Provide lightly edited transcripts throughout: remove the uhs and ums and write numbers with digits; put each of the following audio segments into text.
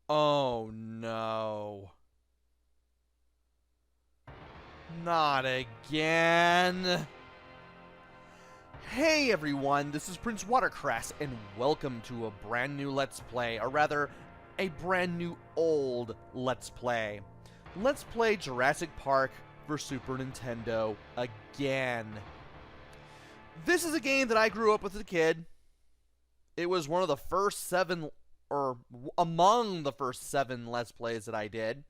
Oh no. Not again. Hey everyone, this is PrinceWatercress, and welcome to a brand new Let's Play, or rather, a brand new old Let's Play. Let's play Jurassic Park for Super Nintendo again. This is a game that I grew up with as a kid. It was one of the first seven, or among the first 7 Let's Plays that I did.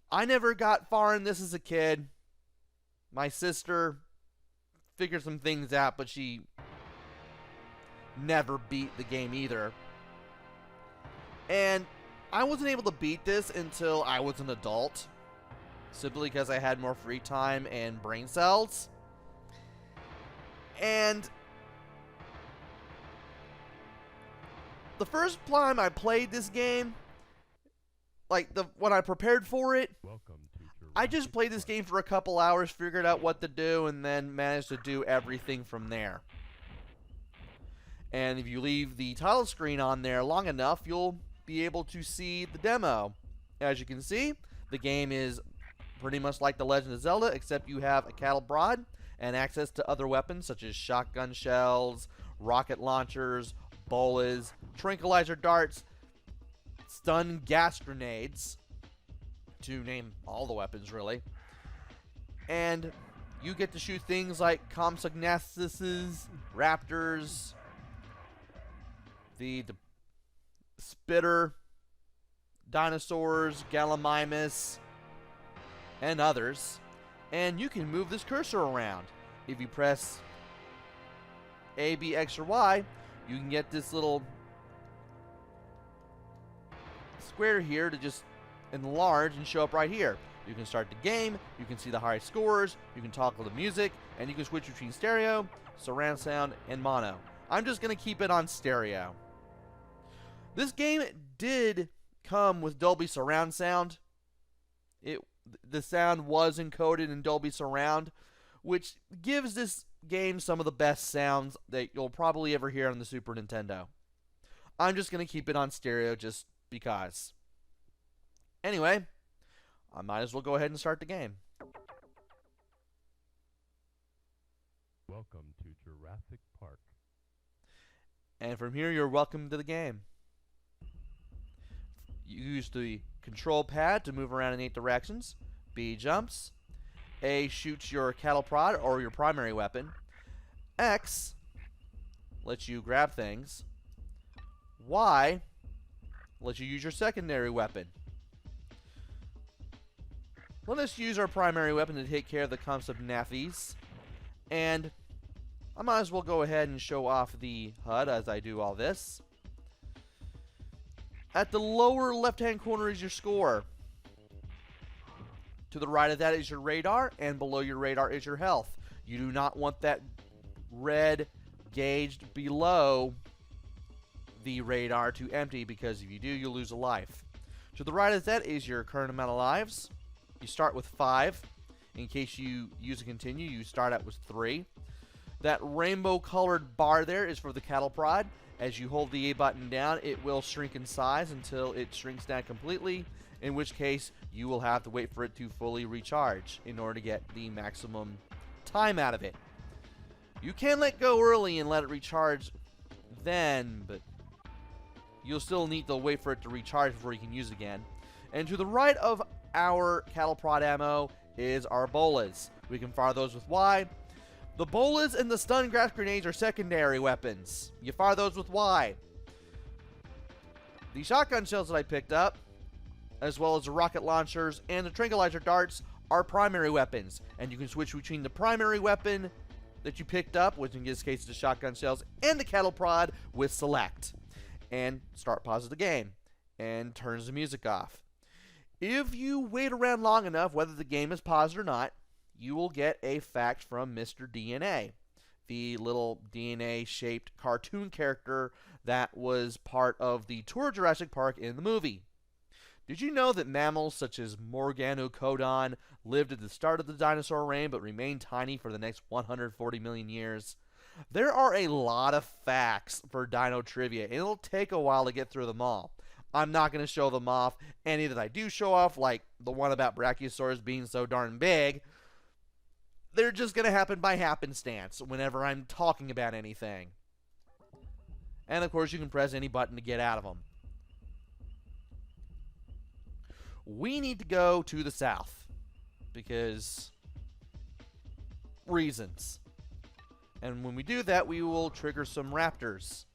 I never got far in this as a kid. My sister figured some things out, but she never beat the game either. And I wasn't able to beat this until I was an adult, simply because I had more free time and brain cells. And the first time I played this game, when I prepared for it, I just played this game for a couple hours, figured out what to do, and then managed to do everything from there. And if you leave the title screen on there long enough, you'll be able to see the demo. As you can see, the game is pretty much like The Legend of Zelda, except you have a cattle prod and access to other weapons such as shotgun shells, rocket launchers, bolas, tranquilizer darts, stun gas grenades, to name all the weapons, really. And you get to shoot things like Compsognathus, raptors, the spitter, dinosaurs, Gallimimus, and others. And you can move this cursor around. If you press A, B, X, or Y, you can get this little square here to just enlarge and show up right here. You can start the game, you can see the high scores, you can toggle the music, and you can switch between stereo, surround sound, and mono. I'm just going to keep it on stereo. This game did come with Dolby surround sound. The sound was encoded in Dolby surround, which gives this game some of the best sounds that you'll probably ever hear on the Super Nintendo. I'm just going to keep it on stereo just because. Anyway, I might as well go ahead and start the game. Welcome to Jurassic Park. And from here, you're welcome to the game. You use the control pad to move around in 8 directions. B jumps. A shoots your cattle prod or your primary weapon. X lets you grab things. Y lets you use your secondary weapon. Let us use our primary weapon to take care of the Compsognathus. And I might as well go ahead and show off the HUD as I do all this. At the lower left-hand corner is your score. To the right of that is your radar, and below your radar is your health. You do not want that red gauged below the radar to empty, because if you do, you'll lose a life. To the right of that is your current amount of lives. You start with 5. In case you use a continue, you start out with 3. That rainbow colored bar there is for the cattle prod. As you hold the A button down, it will shrink in size until it shrinks down completely, in which case you will have to wait for it to fully recharge in order to get the maximum time out of it. You can let go early and let it recharge then, but you'll still need to wait for it to recharge before you can use it again. And to the right of our cattle prod ammo is our bolas. We can fire those with Y. The bolas and the stun gas grenades are secondary weapons. You fire those with Y. The shotgun shells that I picked up, as well as the rocket launchers and the tranquilizer darts, are primary weapons. And you can switch between the primary weapon that you picked up, which in this case is the shotgun shells, and the cattle prod with select. And start pause the game. And turns the music off. If you wait around long enough, whether the game is paused or not, you will get a fact from Mr. DNA, the little DNA-shaped cartoon character that was part of the tour of Jurassic Park in the movie. Did you know that mammals such as Morganocodon lived at the start of the dinosaur reign but remained tiny for the next 140 million years? There are a lot of facts for dino trivia, and it'll take a while to get through them all. I'm not going to show them off. Any that I do show off, like the one about brachiosaurs being so darn big, they're just going to happen by happenstance whenever I'm talking about anything. And of course, you can press any button to get out of them. We need to go to the south because reasons. And when we do that, we will trigger some raptors.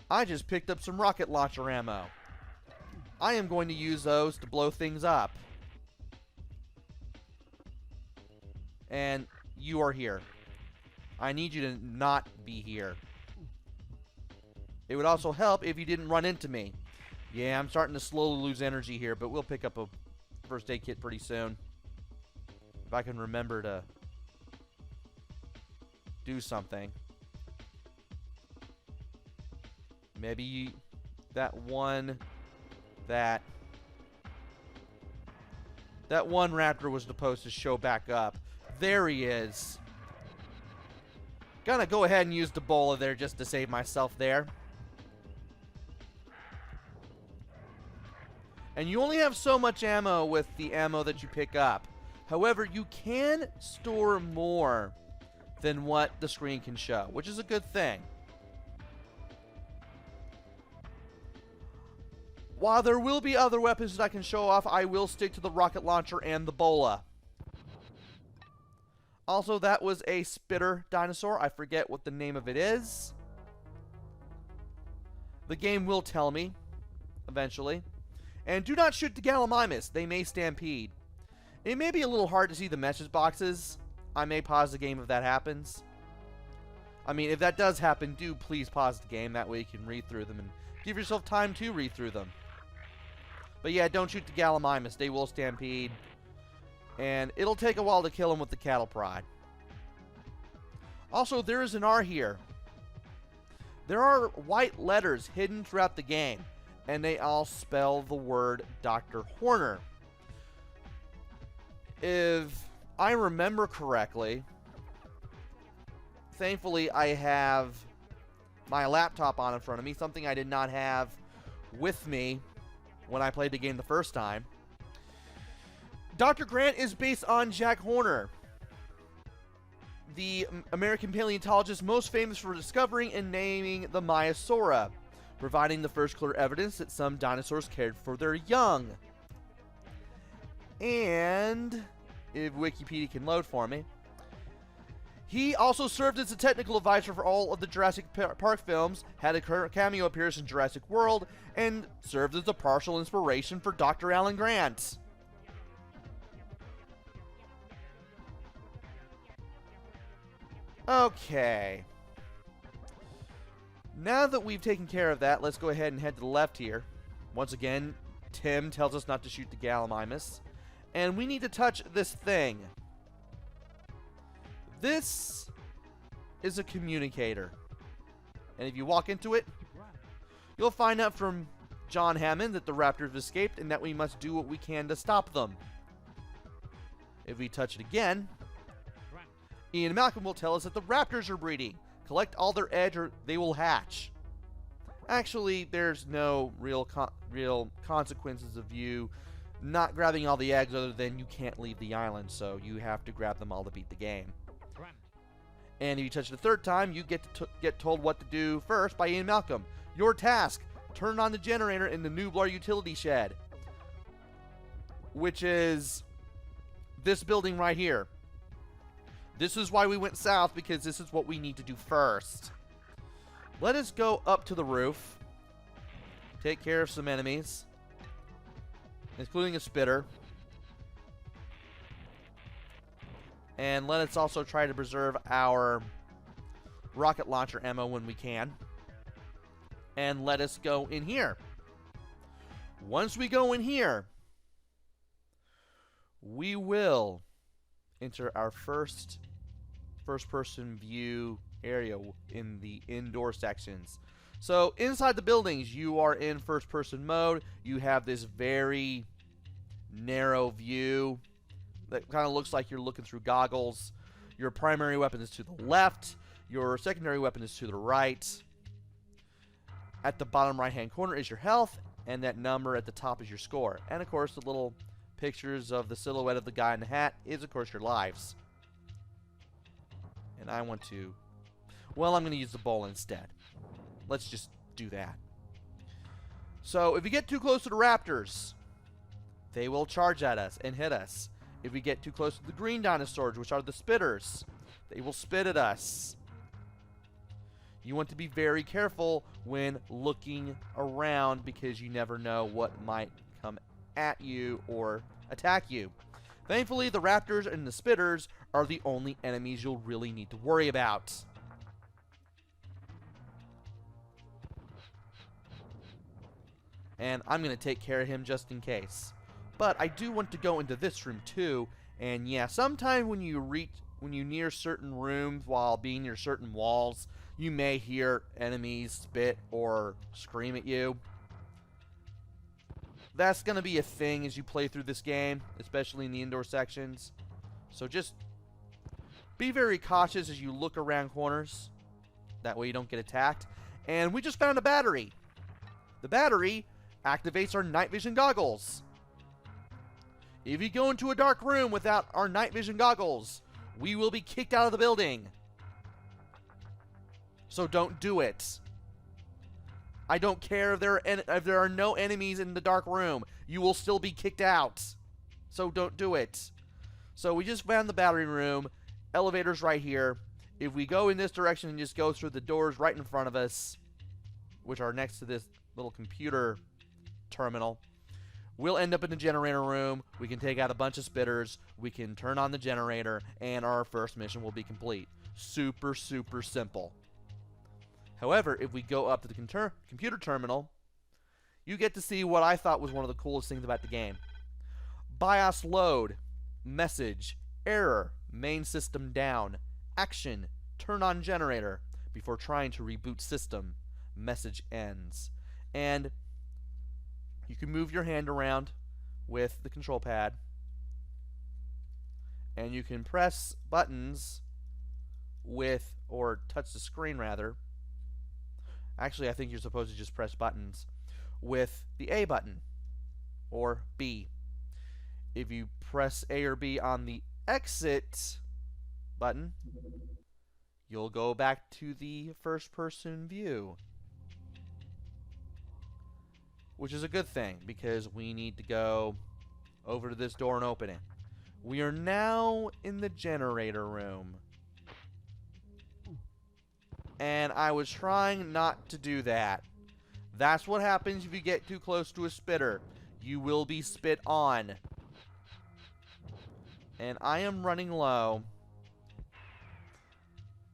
I just picked up some rocket launcher ammo. I am going to use those to blow things up. And you are here. I need you to not be here. It would also help if you didn't run into me. Yeah, I'm starting to slowly lose energy here, but we'll pick up a first aid kit pretty soon. If I can remember to do something. Maybe that one raptor was supposed to show back up. There he is. Gonna go ahead and use the bola there just to save myself there. And you only have so much ammo with the ammo that you pick up. However, you can store more than what the screen can show, which is a good thing. While there will be other weapons that I can show off, I will stick to the rocket launcher and the bola. Also, that was a spitter dinosaur. I forget what the name of it is. The game will tell me eventually. And do not shoot the Gallimimus. They may stampede. It may be a little hard to see the message boxes. I may pause the game if that happens. I mean, if that does happen, do please pause the game. That way you can read through them and give yourself time to read through them. But yeah, don't shoot the Gallimimus. They will stampede. And it'll take a while to kill them with the cattle prod. Also, there is an R here. There are white letters hidden throughout the game. And they all spell the word Dr. Horner. If I remember correctly, thankfully I have my laptop on in front of me, something I did not have with me when I played the game the first time. Dr. Grant is based on Jack Horner, the American paleontologist most famous for discovering and naming the Maiasaura, providing the first clear evidence that some dinosaurs cared for their young. And if Wikipedia can load for me, he also served as a technical advisor for all of the Jurassic Park films, had a cameo appearance in Jurassic World, and served as a partial inspiration for Dr. Alan Grant. Okay. Now that we've taken care of that, let's go ahead and head to the left here. Once again, Tim tells us not to shoot the Gallimimus. And we need to touch this thing. This is a communicator. And if you walk into it, you'll find out from John Hammond that the raptors have escaped and that we must do what we can to stop them. If we touch it again, Ian Malcolm will tell us that the raptors are breeding. Collect all their eggs or they will hatch. Actually, there's no real consequences of you not grabbing all the eggs other than you can't leave the island, so you have to grab them all to beat the game. And if you touch it a third time, you get told what to do first by Ian Malcolm. Your task, turn on the generator in the Nublar utility shed, which is this building right here. This is why we went south, because this is what we need to do first. Let us go up to the roof. Take care of some enemies, including a spitter. And let us also try to preserve our rocket launcher ammo when we can. And let us go in here. Once we go in here, we will enter our first-person view area in the indoor sections. So inside the buildings, you are in first-person mode. You have this very narrow view that kind of looks like you're looking through goggles. Your primary weapon is to the left. Your secondary weapon is to the right. At the bottom right-hand corner is your health, and that number at the top is your score. And, of course, the little pictures of the silhouette of the guy in the hat is, of course, your lives. And I want to... Well, I'm going to use the bowl instead. Let's just do that. So, if we get too close to the raptors, they will charge at us and hit us. If we get too close to the green dinosaurs, which are the spitters, they will spit at us. You want to be very careful when looking around because you never know what might come at you or attack you. Thankfully, the raptors and the spitters are the only enemies you'll really need to worry about. And I'm going to take care of him just in case. But I do want to go into this room too. And yeah, sometime when you near certain rooms while being near certain walls, you may hear enemies spit or scream at you. That's going to be a thing as you play through this game, especially in the indoor sections. So just be very cautious as you look around corners. That way you don't get attacked. And we just found a battery. The battery activates our night vision goggles. If you go into a dark room without our night vision goggles, we will be kicked out of the building. So don't do it. I don't care if there are no enemies in the dark room. You will still be kicked out. So don't do it. So we just found the battery room. Elevator's right here. If we go in this direction and just go through the doors right in front of us, which are next to this little computer terminal, we'll end up in the generator room. We can take out a bunch of spitters. We can turn on the generator, and our first mission will be complete. Super, super simple. However, if we go up to the computer terminal, you get to see what I thought was one of the coolest things about the game. BIOS load, message, error, main system down, action, turn on generator, before trying to reboot system, message ends. And you can move your hand around with the control pad, and you can press buttons with, or touch the screen rather. Actually, I think you're supposed to just press buttons with the A button or B. If you press A or B on the exit button, you'll go back to the first-person view, which is a good thing because we need to go over to this door and open it. We are now in the generator room. And I was trying not to do that. That's what happens if you get too close to a spitter. You will be spit on. And I am running low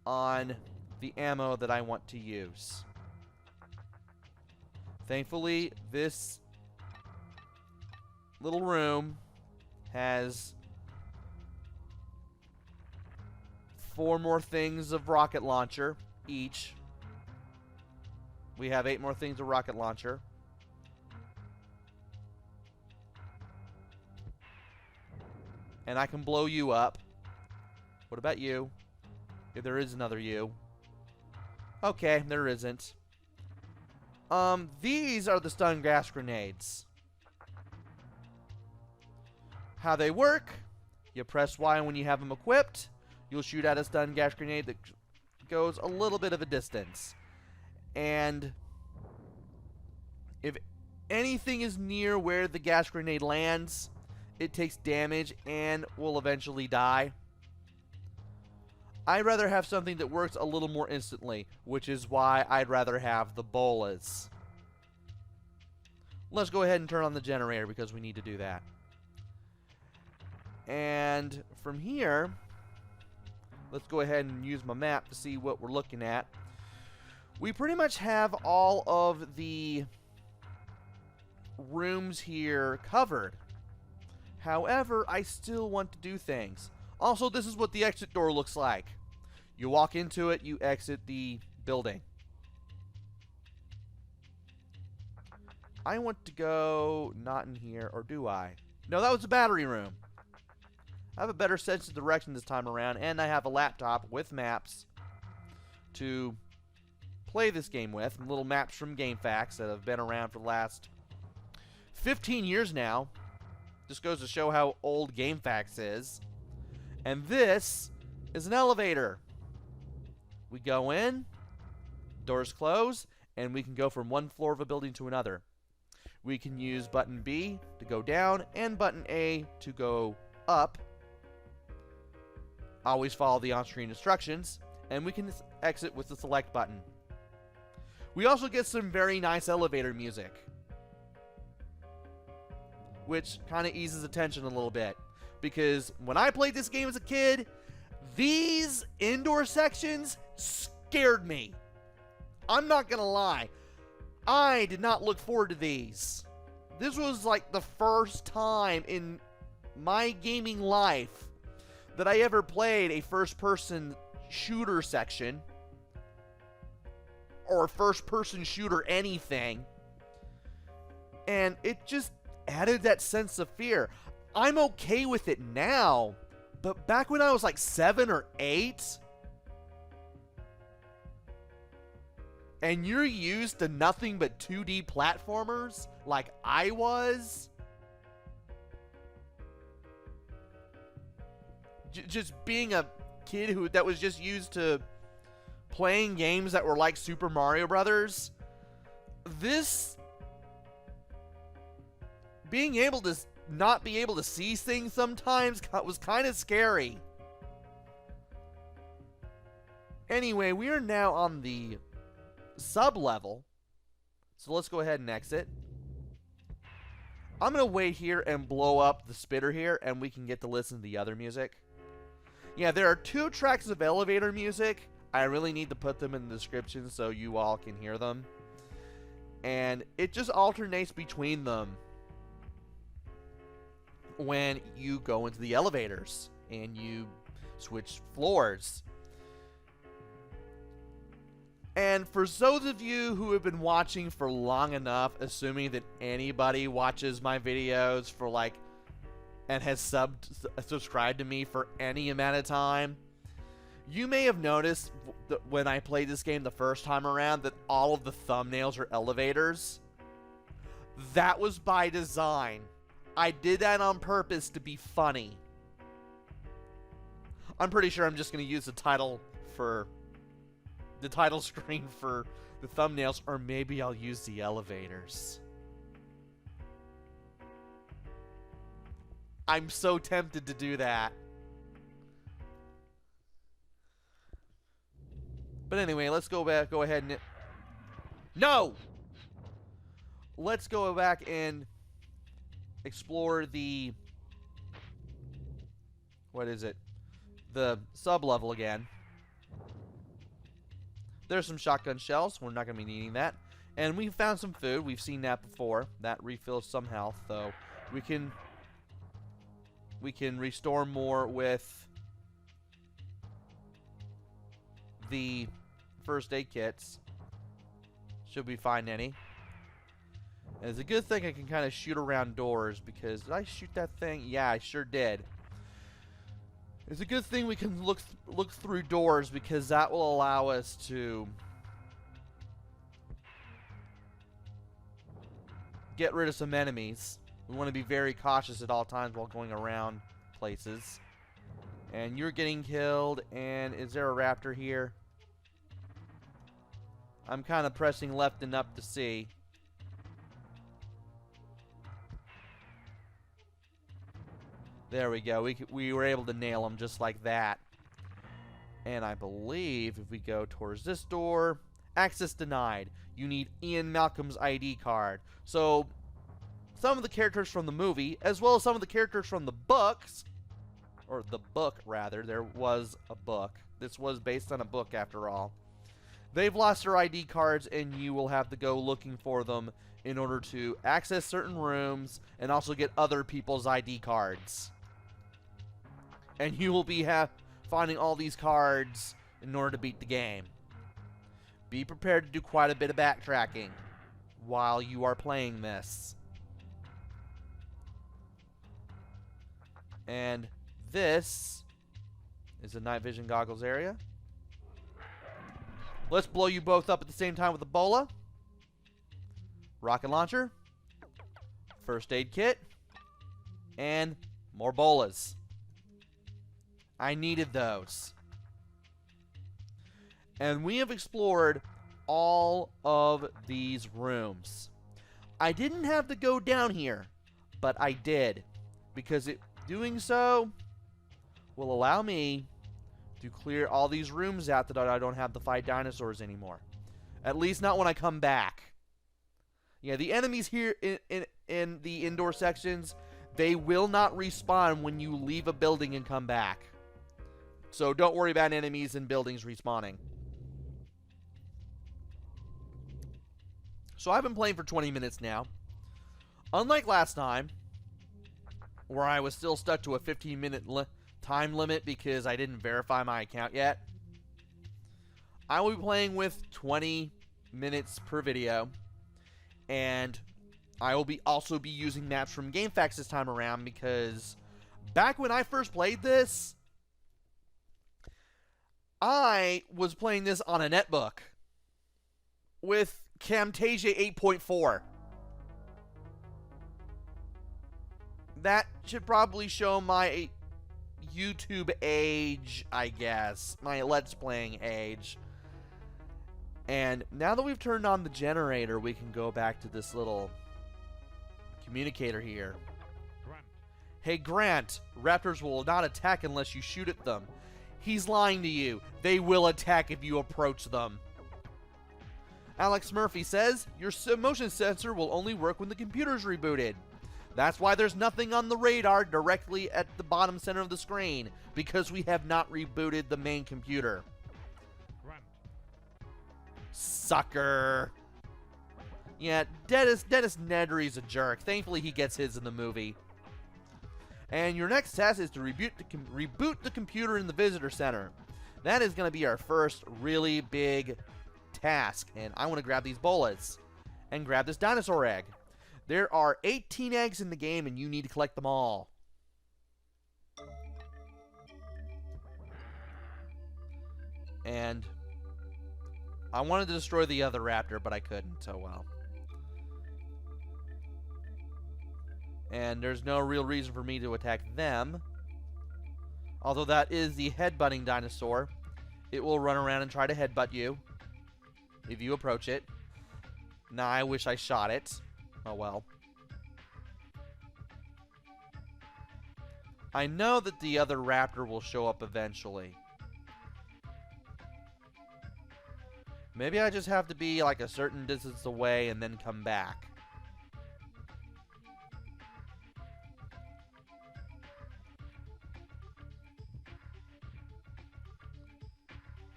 on the ammo that I want to use. Thankfully, this little room has 4 more things of rocket launcher each. We have 8 more things of rocket launcher. And I can blow you up. What about you? If there is another you. Okay, there isn't. These are the stun gas grenades. How they work: you press Y when you have them equipped. You'll shoot out a stun gas grenade that goes a little bit of a distance. And if anything is near where the gas grenade lands, it takes damage and will eventually die. I'd rather have something that works a little more instantly, which is why I'd rather have the bolas. Let's go ahead and turn on the generator because we need to do that. And from here, let's go ahead and use my map to see what we're looking at. We pretty much have all of the rooms here covered. However, I still want to do things. Also, this is what the exit door looks like. You walk into it, you exit the building. I want to go not in here, or do I? No, that was the battery room. I have a better sense of direction this time around, and I have a laptop with maps to play this game with, and little maps from GameFAQs that have been around for the last 15 years now. Just goes to show how old GameFAQs is. And this is an elevator. We go in, doors close, and we can go from one floor of a building to another. We can use button B to go down and button A to go up. Always follow the on-screen instructions, and we can exit with the select button. We also get some very nice elevator music, which kind of eases the tension a little bit. Because when I played this game as a kid, these indoor sections scared me. I'm not gonna lie. I did not look forward to these. This was like the first time in my gaming life that I ever played a first-person shooter section. Or first-person shooter anything. And it just added that sense of fear. I'm okay with it now, but back when I was like 7 or 8, and you're used to nothing but 2D platformers like I was, just being a kid that was just used to playing games that were like Super Mario Brothers, this being able to not be able to see things sometimes was kind of scary. Anyway, we are now on the sub-level, so let's go ahead and exit. I'm going to wait here and blow up the spitter here, and we can get to listen to the other music. Yeah, there are 2 tracks of elevator music. I really need to put them in the description so you all can hear them. And it just alternates between them when you go into the elevators and you switch floors. And for those of you who have been watching for long enough, assuming that anybody watches my videos for like and has subscribed to me for any amount of time, you may have noticed that when I played this game the first time around that all of the thumbnails are elevators. That was by design. I did that on purpose to be funny. I'm pretty sure I'm just going to use the title screen for the thumbnails, or maybe I'll use the elevators. I'm so tempted to do that. But anyway, let's go back. Go ahead and... No! Let's go back and explore the... What is it? The sub-level again. There's some shotgun shells. We're not going to be needing that. And we found some food. We've seen that before. That refills some health, though. We can restore more with the first aid kits. Should we find any. And it's a good thing I can kind of shoot around doors, because did I shoot that thing? Yeah, I sure did. It's a good thing we can look through doors, because that will allow us to get rid of some enemies. We want to be very cautious at all times while going around places. And you're getting killed. And is there a raptor here? I'm kind of pressing left and up to see. There we go. We were able to nail him just like that. And I believe if we go towards this door, access denied. You need Ian Malcolm's ID card. So some of the characters from the movie, as well as some of the characters from the books, or the book rather, there was a book. This was based on a book after all. They've lost their ID cards, and you will have to go looking for them in order to access certain rooms and also get other people's ID cards. And you will be finding all these cards in order to beat the game. Be prepared to do quite a bit of backtracking while you are playing this. And this is the night vision goggles area. Let's blow you both up at the same time with Ebola. Rocket launcher. First aid kit. And more bolas. I needed those. And we have explored all of these rooms. I didn't have to go down here, but I did. Because doing so will allow me to clear all these rooms out that I don't have to fight dinosaurs anymore. At least not when I come back. Yeah, the enemies here in the indoor sections, they will not respawn when you leave a building and come back. So don't worry about enemies and buildings respawning. So I've been playing for 20 minutes now. Unlike last time, where I was still stuck to a 15-minute time limit because I didn't verify my account yet, I will be playing with 20 minutes per video. And I will also be using maps from GameFAQs this time around because back when I first played this, I was playing this on a netbook with Camtasia 8.4. That should probably show my YouTube age, I guess. My Let's Playing age. And now that we've turned on the generator, we can go back to this little communicator here. Grant. Hey, Grant, raptors will not attack unless you shoot at them. He's lying to you. They will attack if you approach them. Alex Murphy says, your motion sensor will only work when the computer's rebooted. That's why there's nothing on the radar directly at the bottom center of the screen, because we have not rebooted the main computer. Grant. Sucker. Yeah, Dennis Nedry's a jerk. Thankfully, he gets his in the movie. And your next task is to reboot the computer in the visitor center. That is going to be our first really big task. And I want to grab these bolas and grab this dinosaur egg. There are 18 eggs in the game, and you need to collect them all. And I wanted to destroy the other raptor, but I couldn't. Oh well. And there's no real reason for me to attack them. Although that is the headbutting dinosaur. It will run around and try to headbutt you if you approach it. Now I wish I shot it. Oh well. I know that the other raptor will show up eventually. Maybe I just have to be like a certain distance away and then come back.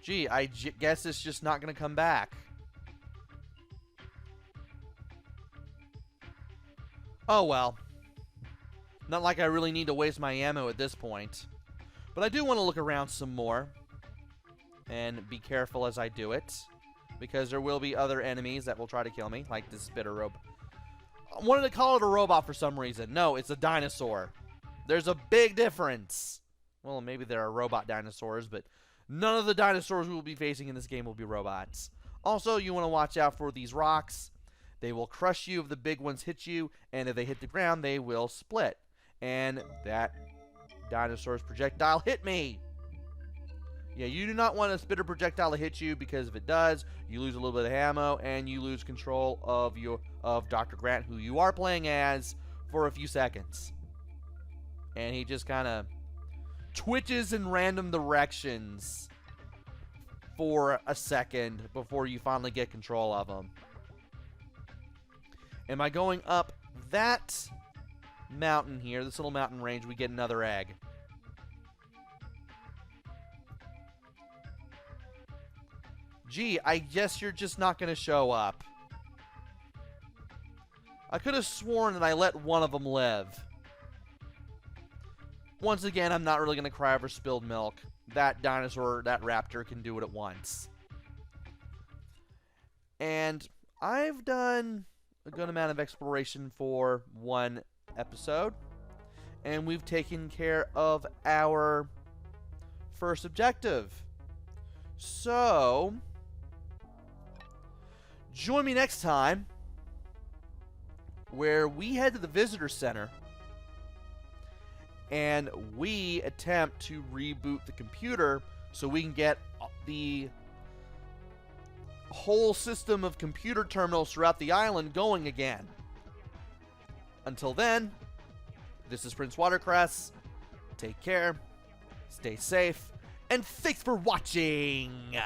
Gee, I guess it's just not going to come back. Oh well. Not like I really need to waste my ammo at this point. But I do want to look around some more. And be careful as I do it. Because there will be other enemies that will try to kill me. Like this spitter robot. I wanted to call it a robot for some reason. No, it's a dinosaur. There's a big difference. Well, maybe there are robot dinosaurs, but none of the dinosaurs we will be facing in this game will be robots. Also, you want to watch out for these rocks. They will crush you if the big ones hit you, and if they hit the ground, they will split. And that dinosaur's projectile hit me. Yeah, you do not want a spitter projectile to hit you, because if it does, you lose a little bit of ammo, and you lose control of Dr. Grant, who you are playing as, for a few seconds. And he just kind of twitches in random directions for a second before you finally get control of him. And by going up that mountain here, this little mountain range, we get another egg. Gee, I guess you're just not going to show up. I could have sworn that I let one of them live. Once again, I'm not really going to cry over spilled milk. That dinosaur, that raptor can do it at once. And I've done a good amount of exploration for one episode. And we've taken care of our first objective. So, Join me next time where we head to the visitor center and we attempt to reboot the computer so we can get the whole system of computer terminals throughout the island going again. Until then, this is PrinceWatercress. Take care, stay safe, and thanks for watching!